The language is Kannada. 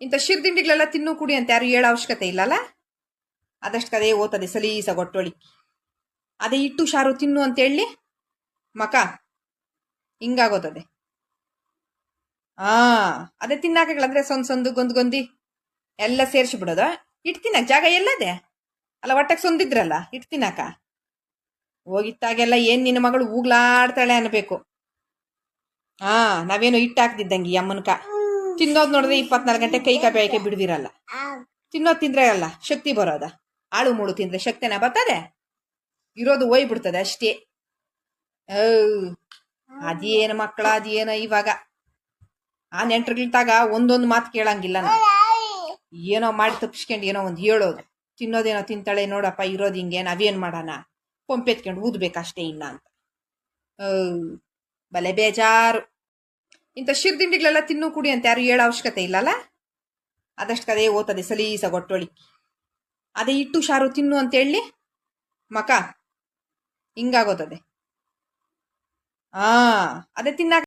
ಇಂಥ ಶಿರ್ದಿಂಡಿಗಳೆಲ್ಲ ತಿನ್ನು ಕುಡಿ ಅಂತ ಯಾರು ಹೇಳೋ ಅವಶ್ಯಕತೆ ಇಲ್ಲಲ್ಲ. ಅದಷ್ಟು ಕದೇ ಓದ್ತದೆ ಸಲೀಸಾಗಿ ಒಟ್ಟೊಳಿ. ಅದೇ ಇಟ್ಟು ಶಾರು ತಿನ್ನು ಅಂತ ಹೇಳಿ ಮಕ ಹಿಂಗಾಗೋತದೆ. ಅದೇ ತಿನ್ನಾಕಗಳಂದ್ರೆ ಸೊಂದು ಗೊಂದಿ ಎಲ್ಲ ಸೇರಿಸಿ ಬಿಡೋದು. ಇಟ್ಟು ತಿನ್ನಕ್ ಜಾಗ ಎಲ್ಲದೆ ಅಲ್ಲ, ಹೊಟ್ಟೆಗೆ ಸೊಂದಿದ್ರಲ್ಲ ಇಟ್ಟು ತಿನ್ನಾಕ. ಹೋಗಿತ್ತಾಗೆಲ್ಲ ಏನ್ ನಿನ್ನ ಮಗಳು ಊಗ್ಲಾಡ್ತಾಳೆ ಅನ್ಬೇಕು. ನಾವೇನು ಇಟ್ಟು ಹಾಕ್ತಿದ್ದಂಗೆ ಈ ಅಮ್ಮನ್ಕ ತಿನ್ನೋದು ನೋಡಿದ್ರೆ 24 ಗಂಟೆ ಕೈ ಕಾಯಿ ಬಿಡ್ದಿರಲ್ಲ. ತಿನ್ನೋದು ತಿಂದ್ರೆ ಅಲ್ಲ ಶಕ್ತಿ ಬರೋದ. ಆಳು ಮೂಳು ತಿಂದ್ರೆ ಶಕ್ತಿನ ಬರ್ತದೆ, ಇರೋದು ಹೋಯ್ಬಿಡ್ತದೆ ಅಷ್ಟೇ. ಅದೇನು ಮಕ್ಕಳ ಅದೇನೋ ಇವಾಗ ಆ ನೆಂಟ್ರಗಿಲ್ತಾಗ ಒಂದೊಂದು ಮಾತು ಕೇಳಂಗಿಲ್ಲ ನಾವು. ಏನೋ ಮಾಡಿ ತಪ್ಪಿಸ್ಕೊಂಡು ಏನೋ ಒಂದು ಹೇಳೋದು. ತಿನ್ನೋದೇನೋ ತಿಂತಾಳೆ ನೋಡಪ್ಪ, ಇರೋದು ಹಿಂಗೆ, ನಾವೇನ್ ಮಾಡೋಣ, ಪಂಪೆತ್ಕೊಂಡು ಊದ್ಬೇಕಷ್ಟೇ ಇಲ್ಲ ಅಂತ. ಬಲೆ ಬೇಜಾರು. ಇಂಥ ಶಿರ್ದಿಂಡಿಗಳೆಲ್ಲ ತಿನ್ನು ಕುಡಿ ಅಂತ ಯಾರು ಹೇಳೋ ಅವಶ್ಯಕತೆ ಇಲ್ಲಲ್ಲ. ಅದಷ್ಟು ಕದೇ ಓದ್ತದೆ ಸಲೀಸಾಗಿ ಒಟ್ಟೊಳಿ. ಅದೇ ಇಟ್ಟು ಶಾರು ತಿನ್ನು ಅಂತ ಹೇಳಿ ಮಕ ಹಿಂಗಾಗೋತದೆ. ಅದೇ ತಿನ್ನಾಕ